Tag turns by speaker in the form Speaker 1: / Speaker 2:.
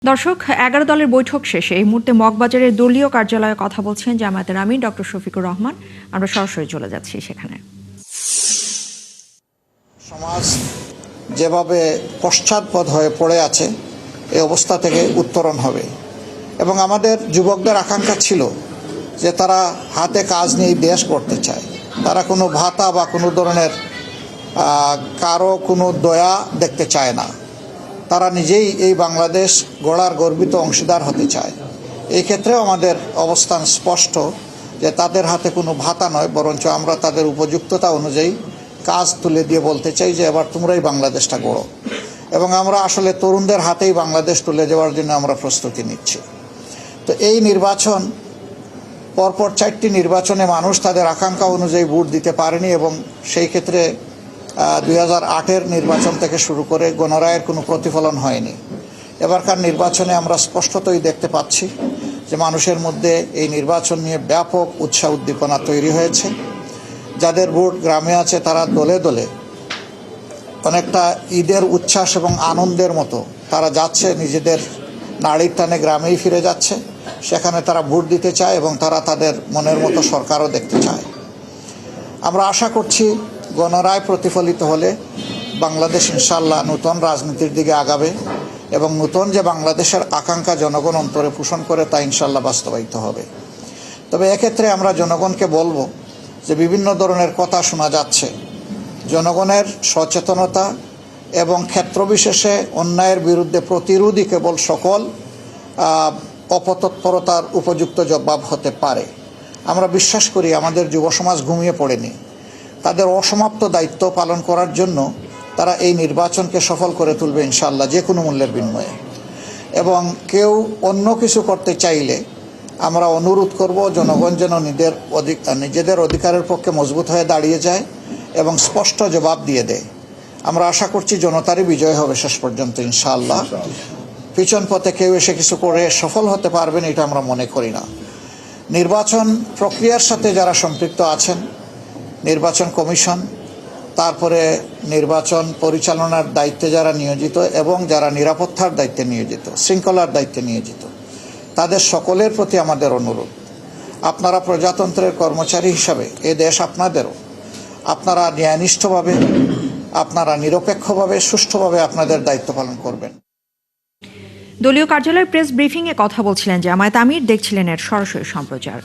Speaker 1: দর্শক, 11 দলের বৈঠক শেষে এই মুহূর্তে মগবাজারের দলীয় কার্যালয়ে কথা বলছেন জামায়াতের আমির ডক্টর শফিকুর রহমান। আমরা সরাসরি চলে যাচ্ছি সেখানে।
Speaker 2: সমাজ যেভাবে পশ্চাৎপদ হয়ে পড়ে আছে, এই অবস্থা থেকে উত্তরণ হবে এবং আমাদের যুবকদের আকাঙ্ক্ষা ছিল যে তারা হাতে কাজ নিয়ে দেশ গড়তে চায়। তারা কোনো ভাতা বা কোনো ধরনের কারো কোনো দয়া দেখতে চায় না। তারা নিজেই এই বাংলাদেশ গড়ার গর্বিত অংশীদার হতে চায়। এই ক্ষেত্রেও আমাদের অবস্থান স্পষ্ট যে তাদের হাতে কোনো ভাতা নয়, বরঞ্চ আমরা তাদের উপযুক্ততা অনুযায়ী কাজ তুলে দিয়ে বলতে চাই যে এবার তোমরাই বাংলাদেশটা গড়ো। এবং আমরা আসলে তরুণদের হাতেই বাংলাদেশ তুলে যাওয়ার জন্য আমরা প্রস্তুতি নিচ্ছি। তো এই নির্বাচন, পরপর 4টি নির্বাচনে মানুষ তাদের আকাঙ্ক্ষা অনুযায়ী ভোট দিতে পারেনি এবং সেই ক্ষেত্রে 2008-এর নির্বাচন থেকে শুরু করে গণরায়ের কোনো প্রতিফলন হয়নি। এবারকার নির্বাচনে আমরা স্পষ্টতই দেখতে পাচ্ছি যে মানুষের মধ্যে এই নির্বাচন নিয়ে ব্যাপক উৎসাহ উদ্দীপনা তৈরি হয়েছে। যাদের ভোট গ্রামে আছে তারা দলে দলে অনেকটা ঈদের উচ্ছ্বাস এবং আনন্দের মতো তারা যাচ্ছে, নিজেদের নাড়ির টানে গ্রামেই ফিরে যাচ্ছে। সেখানে তারা ভোট দিতে চায় এবং তারা তাদের মনের মতো সরকারও দেখতে চায়। আমরা আশা করছি গণরায় প্রতিফলিত হলে বাংলাদেশ ইনশাআল্লাহ নতুন রাজনীতির দিকে আগাবে এবং নতুন যে বাংলাদেশের আকাঙ্ক্ষা জনগণ অন্তরে পোষণ করে তা ইনশাআল্লাহ বাস্তবায়িত হবে। তবে এক্ষেত্রে আমরা জনগণকে বলবো যে বিভিন্ন ধরনের কথা শোনা যাচ্ছে। জনগণের সচেতনতা এবং ক্ষেত্রবিশেষে অন্যায়ের বিরুদ্ধে প্রতিরোধই কেবল সকল অপতৎপরতার উপযুক্ত জবাব হতে পারে। আমরা বিশ্বাস করি আমাদের যুব সমাজ ঘুমিয়ে পড়েনি। তাদের অসমাপ্ত দায়িত্ব পালন করার জন্য তারা এই নির্বাচনকে সফল করে তুলবে ইনশাআল্লাহ, যে কোনো মূল্যের বিনিময়ে। এবং কেউ অন্য কিছু করতে চাইলে আমরা অনুরোধ করব জনগণ যেন নিজেদের অধিকারের পক্ষে মজবুত হয়ে দাঁড়িয়ে যায় এবং স্পষ্ট জবাব দিয়ে দেয়। আমরা আশা করছি জনতারই বিজয় হবে শেষ পর্যন্ত ইনশাআল্লাহ। পিছন পথে কেউ এসে কিছু করে সফল হতে পারবেন এটা আমরা মনে করি না। নির্বাচন প্রক্রিয়ার সাথে যারা সম্পৃক্ত আছেন, নির্বাচন কমিশন, তারপরে নির্বাচন পরিচালনার দায়িত্বে যারা নিয়োজিত এবং যারা নিরাপত্তার দায়িত্বে নিয়োজিত, শৃঙ্খলার দায়িত্বে নিয়োজিত, তাদের সকলের প্রতি আমাদের অনুরোধ, আপনারা প্রজাতন্ত্রের কর্মচারী হিসাবে এ দেশ আপনাদেরও। আপনারা ন্যায়নিষ্ঠভাবে, আপনারা নিরপেক্ষভাবে, সুষ্ঠুভাবে আপনাদের দায়িত্ব পালন করবেন।
Speaker 1: দলীয় কার্যালয়ের প্রেস ব্রিফিংয়ে কথা বলছিলেন জামায়াত আমির, দেখছিলেন এর সরাসরি সম্প্রচার।